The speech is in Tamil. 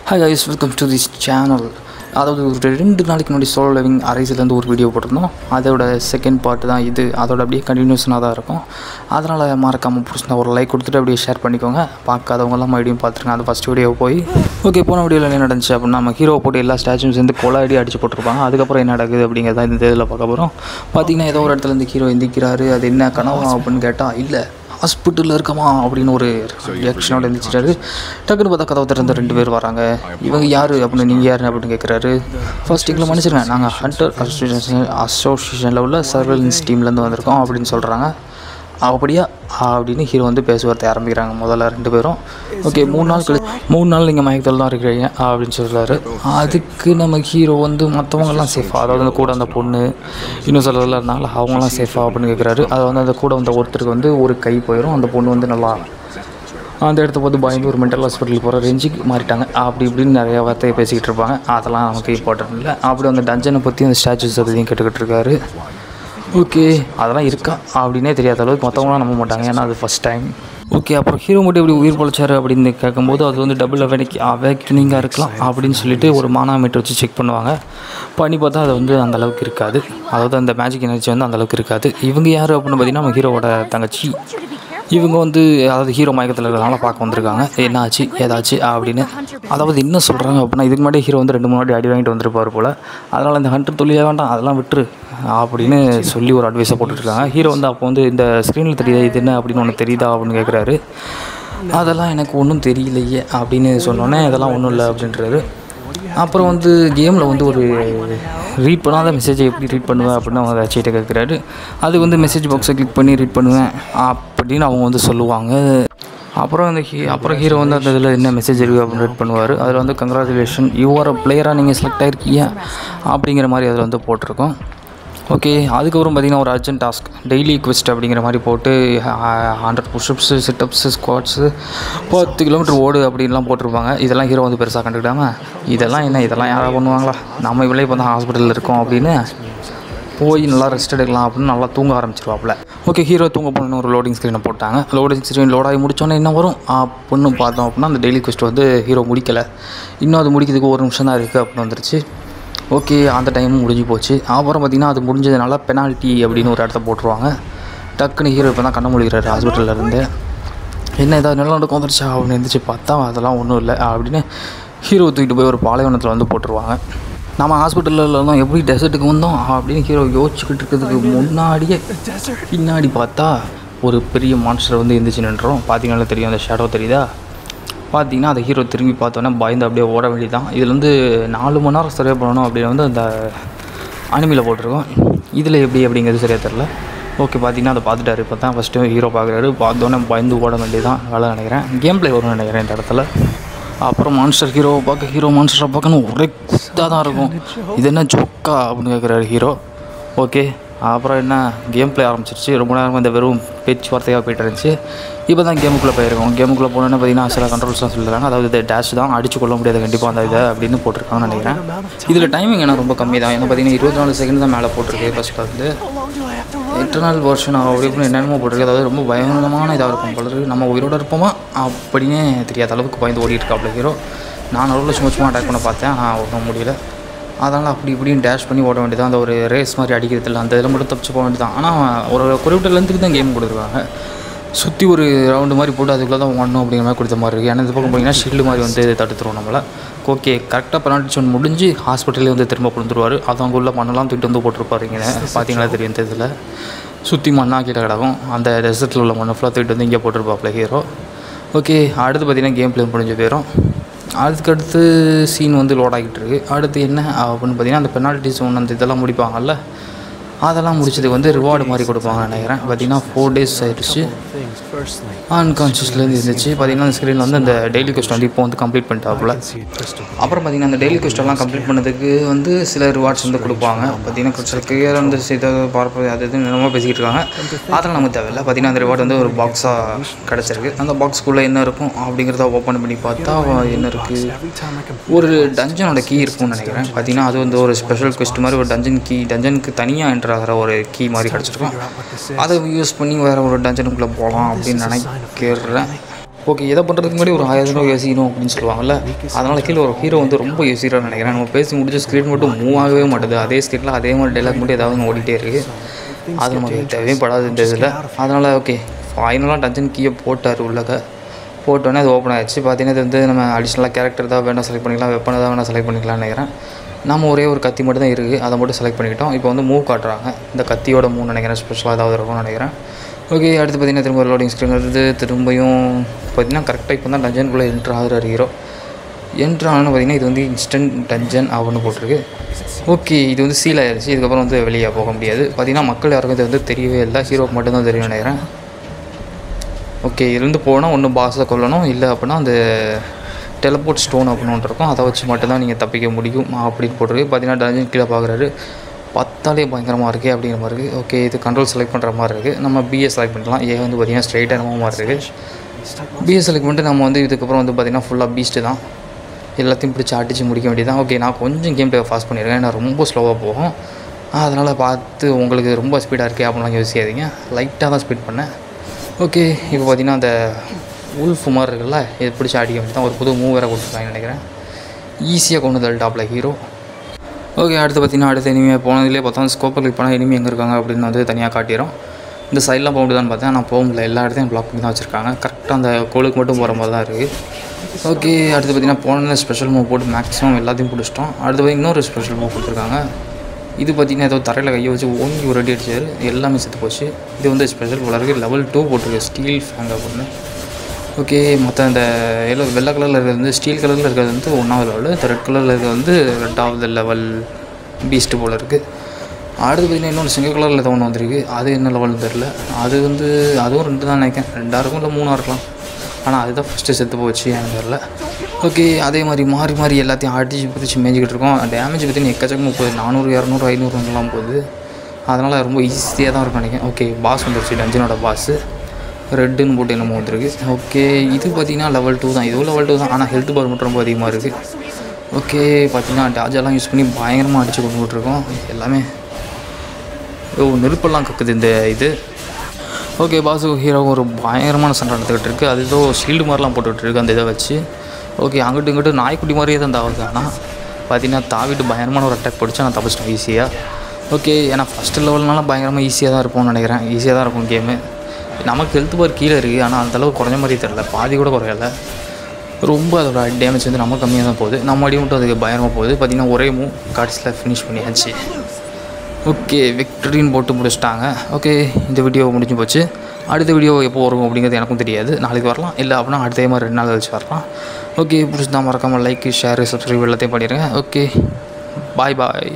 Hi guys, welcome to this channel. அதாவது ஒரு 2 நாளைக்கு முன்னாடி சோலோ லிவிங் அரைஸ்லேருந்து ஒரு வீடியோ போட்டிருந்தோம். அதோட செகண்ட் பார்ட் தான் இது. அதோட அப்படியே கண்டினியூஷனாக தான் இருக்கும். அதனால் மறக்காமல் பிடிச்சிருந்தா ஒரு லைக் கொடுத்துட்டு அப்படியே ஷேர் பண்ணிக்கோங்க. பார்க்காதவங்களாம் மறுபடியும் பார்த்துருங்க அந்த ஃபஸ்ட் வீடியோ போய். ஓகே, போன வீடியோவில் என்ன நடந்துச்சு அப்படின்னா, நம்ம ஹீரோ போட்டு எல்லா ஸ்டாச்சுவும் சேர்ந்து கொலாடி அடிச்சு போட்டிருப்பாங்க. அதுக்கப்புறம் என்ன நடக்குது அப்படிங்கிறத இந்த இதில் பார்க்க போகிறோம். பார்த்தீங்கன்னா ஏதோ ஒரு இடத்துல இருந்து ஹீரோ எந்திக்கிறாரு. அது என்ன கனவா அப்படின்னு கேட்டால் இல்லை, ஹாஸ்பிட்டலில் இருக்கமா அப்படின்னு ஒரு ரியாக்ஷனோட இருந்துச்சாரு. டக்குன்னு பார்த்தா கதவை திறந்து 2 பேர் வராங்க. இவங்க யார் அப்படின்னு, நீங்கள் யார் அப்படின்னு கேட்குறாரு. ஃபர்ஸ்ட் எங்களை மன்னிச்சிருங்க, நாங்கள் ஹண்டர் அசோசியேஷனில் உள்ள சர்வேலன்ஸ் டீம்லேருந்து வந்திருக்கோம் அப்படின்னு சொல்கிறாங்க. அப்படியா அப்படின்னு ஹீரோ வந்து பேசுவார்த்தை ஆரம்பிக்கிறாங்க முதல்ல 2 பேரும். ஓகே, 3 நாள் நீங்கள் மயக்கத்தில் தான் இருக்கிறீங்க அப்படின்னு சொல்கிறாரு. அதுக்கு நம்ம ஹீரோ வந்து மற்றவங்கெல்லாம் சேஃபாக, அதாவது வந்து கூட அந்த பொண்ணு இன்னும் சிலதெல்லாம் இருந்தாங்களா அவங்களாம் சேஃபாக அப்படின்னு கேட்குறாரு. அதை வந்து அந்த கூட வந்த ஒருத்தருக்கு வந்து ஒரு கை போயிடும். அந்த பொண்ணு வந்து நல்லா அந்த இடத்த போது பயந்து ஒரு மென்டல் ஹாஸ்பிட்டலுக்கு போகிற ரேஞ்சுக்கு மாறிட்டாங்க. அப்படி இப்படின்னு நிறையா வார்த்தையை பேசிக்கிட்டு இருப்பாங்க. அதெல்லாம் நமக்கு இம்பார்ட்டன்ட் இல்லை. அப்படி அந்த டஞ்சனை பற்றி அந்த ஸ்டாச்சுஸ் பற்றியும் கேட்டுக்கிட்டு இருக்காரு. ஓகே, அதெல்லாம் இருக்கா அப்படின்னே தெரியாத அளவுக்கு மற்றவங்களாம் நம்ப மாட்டாங்க, ஏன்னா அது ஃபஸ்ட் டைம். ஓகே, அப்புறம் ஹீரோ மட்டும் இப்படி உயிர் பொழைச்சாரு அப்படின்னு கேட்கும்போது அது வந்து டபுள் அவேக்யூனிங்காக இருக்கலாம் அப்படின்னு சொல்லிட்டு ஒரு மானாமீட்டர் வச்சு செக் பண்ணுவாங்க. பண்ணி பார்த்தா அது வந்து அந்தளவுக்கு இருக்காது. அதாவது அந்த மேஜிக் எனர்ஜி வந்து அந்தளவுக்கு இருக்காது. இவங்க யார் அப்படின்னு பார்த்தீங்கன்னா நம்ம ஹீரோவோட தங்கச்சி. இவங்க வந்து அதாவது ஹீரோ மயக்கத்தில் இருக்கிறதுனால பார்க்க வந்திருக்காங்க. என்ன ஆச்சு ஏதாச்சு அப்படின்னு. அதாவது என்ன சொல்கிறாங்க அப்படின்னா, இதுக்கு முன்னாடி ஹீரோ வந்து 2-3 வாட்டி அடி வாங்கிட்டு வந்திருப்பார் போல். அதனால் இந்த ஹண்டர் தொழிலே வேண்டாம், அதெல்லாம் விட்டுரு அப்படின்னு சொல்லி ஒரு அட்வைஸை போட்டுட்ருக்காங்க. ஹீரோ வந்து அப்போ வந்து இந்த ஸ்க்ரீனில் தெரியுதா இது என்ன அப்படின்னு ஒன்று தெரியுதா அப்படின்னு கேட்குறாரு. அதெல்லாம் எனக்கு ஒன்றும் தெரியலையே அப்படின்னு சொன்னோன்னே இதெல்லாம் ஒன்றும் இல்லை அப்படின்றாரு. அப்புறம் வந்து கேமில் வந்து ஒரு ரீட் பண்ணாத மெசேஜை எப்படி ரீட் பண்ணுவேன் அப்படின்னு அவங்க வச்சுக்கிட்ட கேட்குறாரு. அது வந்து மெசேஜ் பாக்ஸை கிளிக் பண்ணி ரீட் பண்ணுவேன் அப்படின்னு அவங்க வந்து சொல்லுவாங்க. அப்புறம் ஹீரோ வந்து அந்த இதில் என்ன மெசேஜ் இருக்குது அப்படின்னு ரீட் பண்ணுவார். அதில் வந்து கங்க்ராச்சுலேஷன், யூ ஆர் அ பிளேயராக நீங்கள் செலக்ட் ஆகிருக்கீங்க அப்படிங்கிற மாதிரி அதில் வந்து போட்டிருக்கோம். ஓகே, அதுக்கப்புறம் பார்த்திங்கன்னா ஒரு அர்ஜென்ட் டாஸ்க் டெய்லி குவெஸ்ட் அப்படிங்கிற மாதிரி போட்டு 100 புஷ்அப்ஸு, சிட்டப்ஸு, ஸ்குவாட்ஸு, 10 கிலோமீட்டர் ஓடு அப்படின்லாம் போட்டிருப்பாங்க. இதெல்லாம் ஹீரோ வந்து பெருசாக கண்டுக்கிட்டாமல் இதெல்லாம் யாராவது பண்ணுவாங்களா, நம்ம இவ்வளோ இப்போ தான் ஹாஸ்பிட்டலில் இருக்கோம் அப்படின்னு போய் நல்லா ரெஸ்ட் எடுக்கலாம் அப்படின்னு நல்லா தூங்க ஆரம்பிச்சிருவாப்புல. ஓகே, ஹீரோ தூங்க போகணுன்னு ஒரு லோடிங் ஸ்க்ரீனை போட்டாங்க. லோடிங் ஸ்க்ரீன் லோடாகி முடிச்சோன்னே என்ன வரும் அப்படின்னு பார்த்தோம் அப்படின்னா, அந்த டெய்லி குவெஸ்ட் வந்து ஹீரோ முடிக்கலை, இன்னும் அது முடிக்கிறதுக்கு 1 நிமிஷம் தான் இருக்குது அப்படின்னு வந்துருச்சு. ஓகே, அந்த டைமும் முடிஞ்சு போச்சு. அப்புறம் பார்த்திங்கன்னா அது முடிஞ்சதுனால பெனால்ட்டி அப்படின்னு ஒரு இடத்த போட்டுருவாங்க. டக்குன்னு ஹீரோ இப்போ தான் கண்ண முழிக்கிறாரு ஹாஸ்பிட்டலில் இருந்து. என்ன ஏதாவது நிலநடுக்கம் வந்துருச்சா அப்படின்னு இருந்துச்சு. பார்த்தா அதெல்லாம் ஒன்றும் இல்லை அப்படின்னு ஹீரோ தூக்கிட்டு போய் ஒரு பாலைவனத்தில் வந்து போட்டுருவாங்க. நம்ம ஹாஸ்பிட்டலில் இருந்தோம், எப்படி டெசர்ட்டுக்கு வந்தோம் அப்படின்னு ஹீரோ யோசிச்சுக்கிட்டு இருக்கிறதுக்கு முன்னாடியே பின்னாடி பார்த்தா ஒரு பெரிய மான்ஸ்டர் வந்து இருந்துச்சு நின்றோம். பார்த்தீங்கன்னா தெரியும், அந்த ஷேடோ தெரியுதா. பார்த்தீங்கன்னா அந்த ஹீரோ திரும்பி பார்த்தோன்னே பயந்து அப்படியே ஓட வேண்டியதான். இதில் வந்து 4 மணி நேரம் சரியாக பண்ணணும் அப்படின்னு வந்து அந்த அனிமியில் போட்டிருக்கோம். இதில் எப்படி அப்படிங்கிறது சரியாக தெரில. ஓகே, பார்த்தீங்கன்னா அதை பார்த்துட்டாரு. இப்போ தான் ஃபஸ்ட்டு ஹீரோ பார்க்குறாரு. பார்த்தோன்னே பயந்து ஓட வேண்டியதான் வேலை நினைக்கிறேன். கேம் பிளே வரும்னு நினைக்கிறேன் இந்த இடத்துல. அப்புறம் மான்ஸ்டர் ஹீரோவை பார்க்க, ஹீரோ மான்ஸ்டரை பார்க்கணும் ஒரே குத்தாக தான் இருக்கும். இது என்ன ஜோக்கா அப்படின்னு கேட்குறாரு ஹீரோ. ஓகே, அப்புறம் என்ன கேம் பிளே ஆரம்பிச்சிருச்சு. ரொம்ப நேரம் இந்த வெறும் பேச்சுவார்த்தையாக போய்ட்டு இருந்துச்சு. இப்போ தான் கேமுக்குள்ளே போயிருக்கோம். கேமுக்குள்ளே போனோன்னே பார்த்தீங்கன்னா சில கண்ட்ரோல்ஸ்லாம் சொல்லிடுறாங்க. அதாவது இது டேஷ் தான், அடிச்சு கொள்ள முடியாது கண்டிப்பாக அந்த இதை அப்படின்னு போட்டிருக்காங்கன்னு நினைக்கிறேன். இதில் டைமிங் என்ன ரொம்ப கம்மி தான். ஏன்னா பார்த்தீங்கன்னா 24 செகண்ட் தான் மேலே போட்டிருக்கு. ஃபஸ்ட்டு வந்து எட்டர்னல் வெர்ஷன் அப்படி இப்படின்னு என்னென்னமோ போட்டிருக்கு. அதாவது ரொம்ப பயங்கரமான இதாக இருக்கும் போல. நம்ம உயிரோடு இருப்போமா அப்படின்னே தெரியாத அளவுக்கு பயந்து ஓடிட்டுருக்காப்புல ஹீரோ. நான் நடுவில் சும்மா அட்டாக் பண்ண பார்த்தேன், ஆனால் ஒன்றும் முடியல. அதனால் அப்படி இப்படின்னு டேஷ் பண்ணி ஓட வேண்டியதான். அந்த ஒரு ரேஸ் மாதிரி அடிக்கிறது இல்லை, அந்த இதில் மட்டும் தப்பிச்சு போக வேண்டியதான். ஆனால் ஒரு குறிப்பிட்ட லென்த்துக்கு தான் கேம் கொடுத்துருக்காங்க. சுற்றி ஒரு ரவுண்டு மாதிரி போட்டு அதுக்குள்ளே தான் ஓடணும் அப்படிங்கிற மாதிரி கொடுத்த மாதிரி இருக்குது. ஏன்னா இந்த பக்கம் போய்ங்கன்னா ஷீல்டு மாதிரி வந்து தடுத்துருவோம் நம்மளை. ஓகே, கரெக்டாக பெனால்ட்டி ஒன்று முடிஞ்சு ஹாஸ்பிட்டலே வந்து திரும்ப கொடுத்துருவார். அது அவங்க உள்ள மண்ணெல்லாம் தூக்கிட்டு வந்து போட்டிருப்பாருங்க. பார்த்தீங்களா தெரியும் இந்த இதில் சுற்றி மண்ணாக கீழே கிடக்கும். அந்த டெசர்ட்டில் உள்ள மண்ணை ஃபுல்லாக தூக்கிட்டு வந்து இங்கே போட்டிருப்பாப்புல ஹீரோ. ஓகே, அடுத்து பார்த்திங்கன்னா கேம் பிளே முடிஞ்சு போயிடும். அதுக்கடுத்து சீன் வந்து லோட் ஆகிட்டு இருக்குது. அடுத்து என்ன அப்படின்னு பார்த்தீங்கன்னா, அந்த பெனால்ட்டி ஜோன் அந்த இதெல்லாம் முடிப்பாங்கல்ல, அதெல்லாம் முடிச்சதுக்கு வந்து ரிவார்டு மாதிரி கொடுப்பாங்கன்னு நினைக்கிறேன். பார்த்திங்கன்னா 4 days ஆகிடுச்சு. அன்கான்ஷியஸ்லேருந்து இருந்துச்சு. பார்த்திங்கன்னா அந்த ஸ்க்ரீனில் வந்து அந்த டெய்லி குவெஸ்ட் வந்து இப்போ வந்து கம்ப்ளீட் பண்ணிட்டாப்புல. அப்புறம் பார்த்திங்கன்னா அந்த டெய்லி குவெஸ்ட்டெல்லாம் கம்ப்ளீட் பண்ணதுக்கு வந்து சில ரிவார்ட்ஸ் வந்து கொடுப்பாங்க. பார்த்திங்கன்னா சில கிளியர் வந்து இதை பார்ப்பது அது இது என்னமோ பேசிக்கிட்டு இருக்காங்க. அதெல்லாம் நமக்கு தேவையில்லை. பார்த்திங்கன்னா அந்த ரிவார்டு வந்து ஒரு பாக்ஸாக கிடச்சிருக்கு. அந்த பாக்ஸ்க்குள்ளே என்ன இருக்கும் அப்படிங்கிறத ஓப்பன் பண்ணி பார்த்தா என்ன இருக்குது, ஒரு டஞ்சனோட கீ இருக்கும்னு நினைக்கிறேன். பார்த்திங்கன்னா அது வந்து ஒரு ஸ்பெஷல் குவெஸ்ட் மாதிரி ஒரு டஞ்சனுக்கு தனியாக என்ட்ரு ஆகிற ஒரு கீ மாதிரி கிடச்சிருக்கும். அதை யூஸ் பண்ணி வேறு ஒரு டஞ்சனுக்குள்ளே போகலாம் அப்படின்னு நினைக்கிறேன். ஓகே எதை பண்ணுறதுக்கு முன்னாடி ஒரு 1000 ரூபா யோசிக்கணும் அப்படின்னு சொல்லுவாங்கல்ல. அதனால் கீழே ஒரு ஹீரோ வந்து ரொம்ப யோசிக்கிறான்னு நினைக்கிறேன். நம்ம பேசி முடிச்சு ஸ்க்ரீன் மட்டும் மூவ் ஆகவே மாட்டுது. அதே ஸ்க்ரீனில் அதே மாதிரி டைலாக் மட்டும் ஏதாவது ஓடிட்டே இருக்குது. அது நமக்கு தேவைப்படாது இந்த இதில். அதனால் ஓகே ஃபைனலாக டஞ்சன் கீயை போட்டார் உள்ளக்க. போட்டோன்னே அது ஓப்பன் ஆகிடுச்சு. பார்த்தீங்கன்னா இது வந்து நம்ம அடிஷ்னலாக கேரக்டர் தான் வேணால் செலக்ட் பண்ணிக்கலாம், வெப்பனை தான் வேணால் செலக்ட் பண்ணிக்கலாம்னு நினைக்கிறேன். நம்ம ஒரே ஒரு கத்தி மட்டும் தான் இருக்குது, அதை மட்டும் செலக்ட் பண்ணிக்கிட்டோம். இப்போ வந்து மூவ் காட்டுறாங்க. இந்த கத்தியோட மூவ் நினைக்கிறேன் ஸ்பெஷலாக ஏதாவது இருக்கும்னு நினைக்கிறேன். ஓகே அடுத்து பார்த்திங்கன்னா திரும்ப லோடிங் ஸ்க்ரீன் வருது. திரும்பியும் பார்த்திங்கன்னா கரெக்டாக இப்போ தான் டஞ்சனுக்குள்ளே என்ட்ரு ஆகுறாரு ஹீரோ. என்ட்ரு ஆனு பார்த்திங்கன்னா இது வந்து இன்ஸ்டன்ட் டஞ்சன் அப்படின்னு போட்டிருக்கு. ஓகே இது வந்து சீல் ஆகிடுச்சு. இதுக்கப்புறம் வந்து வெளியே போக முடியாது. பார்த்திங்கன்னா மக்கள் யாருக்கும் இது வந்து தெரியவே இல்லை, ஹீரோக்கு மட்டும்தான் தெரியும் நினைக்கிறேன். ஓகே இருந்து போனால் ஒன்று பாஸை கொல்லணும், இல்லை அப்படின்னா அந்த டெலபோர்ட் ஸ்டோன் அப்படின்னு ஒன்று இருக்கும், அதை வச்சு மட்டும்தான் நீங்கள் தப்பிக்க முடியும் அப்படின்னு போட்டிருக்கு. பார்த்திங்கன்னா டஞ்சன் கீழே பார்க்குறாரு. பார்த்தாலே பயங்கரமாக இருக்குது அப்படிங்கிற மாதிரி இருக்குது. ஓகே இது கண்ட்ரோல் செலக்ட் பண்ணுற மாதிரி இருக்குது. நம்ம பிஎஸ் செலக்ட் பண்ணிக்கலாம். ஏ வந்து பார்த்திங்கன்னா ஸ்ட்ரைட்டாக நம்ம மாதிரி இருக்குது. பிஎஸ் செலக்ட் பண்ணிட்டு நம்ம வந்து இதுக்கப்புறம் வந்து பார்த்திங்கன்னா ஃபுல்லாக பீஸ்ட்டு தான், எல்லாத்தையும் பிடிச்சி அடித்து முடிக்க வேண்டியதான். ஓகே நான் கொஞ்சம் கேம் பிளே ஃபாஸ்ட் பண்ணியிருக்கேன், ஏன்னா ரொம்ப ஸ்லோவாக போகும். அதனால் பார்த்து உங்களுக்கு ரொம்ப ஸ்பீடாக இருக்கே அப்படின்லாம் யோசிக்காதீங்க, லைட்டாக தான் ஸ்பீட் பண்ணேன். ஓகே இப்போ பார்த்திங்கன்னா அந்த உல்ஃப் மாதிரி இருக்குல்ல, இது பிடிச்சி அடிக்க வேண்டியதான். ஒரு புது மூவ் வேறு கொடுத்துருக்காங்கன்னு நினைக்கிறேன். ஈஸியாக கொண்டு வந்து டாப்பில் ஹீரோ. ஓகே அடுத்து பார்த்திங்கன்னா அடுத்த இனிமேல் போனதுலேயே பார்த்தா ஸ்கோப்பை கிளிக் பண்ணால் இனிமேல் எங்கே இருக்காங்க அப்படின்னு வந்து தனியாக காட்டிடும். இந்த சைட்லாம் போக முடியுதான்னு பார்த்தேன், நான் போக முடியல, எல்லா இடத்தையும் பிளாக் பண்ணி தான் வச்சுருக்காங்க. கரெக்டாக அந்த கோலுக்கு மட்டும் போகிற மாதிரி தான் இருக்குது. ஓகே அடுத்து பார்த்திங்கன்னா போனதில் ஸ்பெஷல் மூவ் போட்டு மேக்ஸிமம் எல்லாத்தையும் பிடிச்சிட்டோம். அடுத்து போய் இன்னொரு ஸ்பெஷல் மூவ் கொடுத்துருக்காங்க. இது பார்த்திங்கன்னா ஏதோ தரையில் கையை வச்சு ஓங்கி ஒரு அடி அடிச்சார், எல்லாமே செத்து போச்சு. இது வந்து ஸ்பெஷல் போல இருக்குது, லெவல் 2 போட்டிருக்கு, ஸ்டீல் ஃபேங் அப்படின்னு. ஓகே மற்ற இந்த வெள்ளை கலரில் இருக்கிறது வந்து ஸ்டீல் கலரில் இருக்கிறது வந்து 1வது லெவலு, இந்த ரெட் கலரில் இருக்கிறது வந்து 2வது லெவல் பீஸ்ட்டு போல் இருக்குது. அடுத்து பார்த்திங்கன்னா இன்னொன்று சிங்க கலரில் ஏதோ ஒன்று வந்திருக்கு, அது என்ன லெவல்னு தெரில. அது வந்து அதுவும் 2 தான் நினைக்கிறேன், 2 இருக்கும் இல்லை 3 இருக்கலாம். ஆனால் அதுதான் ஃபஸ்ட்டு செத்து போச்சு எனக்கு தெரில. ஓகே அதே மாதிரி மாறி மாறி எல்லாத்தையும் அடிச்சு பிடிச்சி மேய்ஞ்சிக்கிட்டு இருக்கோம். டேமேஜ் பார்த்திங்கன்னா எக்கச்சக்கமாக போகுது, 400 200 500 போகுது. அதனால் ரொம்ப ஈஸியாக தான் இருக்கும் நினைக்கிறேன். ஓகே பாஸ் வந்துருச்சு, டஞ்சனோட பாஸு ரெட்டுன்னு போட்டு என்னமோ வந்துருக்கு. ஓகே இது பார்த்திங்கன்னா லெவல் 2 தான், இதுவும் லெவல் 2 தான், ஆனால் ஹெல்த் பார் மட்டும் ரொம்ப அதிகமாக இருக்குது. ஓகே பார்த்திங்கன்னா டாஜெல்லாம் யூஸ் பண்ணி பயங்கரமாக அடித்து கொண்டு போட்டுருக்கோம் எல்லாமே. நெருப்பெல்லாம் கக்குது இந்த இது. ஓகே பாஸு ஹீரோ ஒரு பயங்கரமான சண்டை நடந்துக்கிட்டு இருக்குது. அது ஏதோ ஷீல்டு மாதிரிலாம் போட்டுக்கிட்டு அந்த இதை வச்சு. ஓகே அங்கிட்டு இங்கிட்டு நாய்க்குட்டி மாதிரியே தான் தாவுது. ஆனால் பார்த்திங்கன்னா தாவிட்டு பயங்கரமான ஒரு அட்டாக் படித்தா நான் தப்பிச்சிட்டேன் ஈஸியாக. ஓகே ஏன்னா ஃபஸ்ட்டு லெவல்னால பயங்கரமாக ஈஸியாக தான் இருப்போம்னு நினைக்கிறேன், ஈஸியாக தான் இருக்கும் கேமு. நமக்கு ஹெல்த் பார் கீழே இருக்குது, ஆனால் அந்தளவுக்கு குறைஞ்ச மாதிரி தெரில, பாதி கூட குறையலை. ரொம்ப அதோட டேமேஜ் வந்து நம்ம கம்மியாக தான் போகுது, நம்ம அடி மட்டும் அதுக்கு பயங்கரமாக போகுது. பார்த்திங்கன்னா ஒரே மூவ் கடைசியில் ஃபினிஷ் பண்ணியாச்சு. ஓகே விக்டரின்னு போட்டு முடிச்சிட்டாங்க. ஓகே இந்த வீடியோ முடிஞ்சு போச்சு. அடுத்த வீடியோ எப்போ வரும் அப்படிங்கிறது எனக்கும் தெரியாது, நாளைக்கு வரலாம், இல்லை அப்படின்னா அடுத்த மாதிரி 2 நாள் கழிச்சு வரலாம். ஓகே பிடிச்சி தான் மறக்காமல் லைக் ஷேர் சப்ஸ்கிரைப் எல்லாத்தையும் பண்ணிடுங்க. ஓகே பாய் பாய்.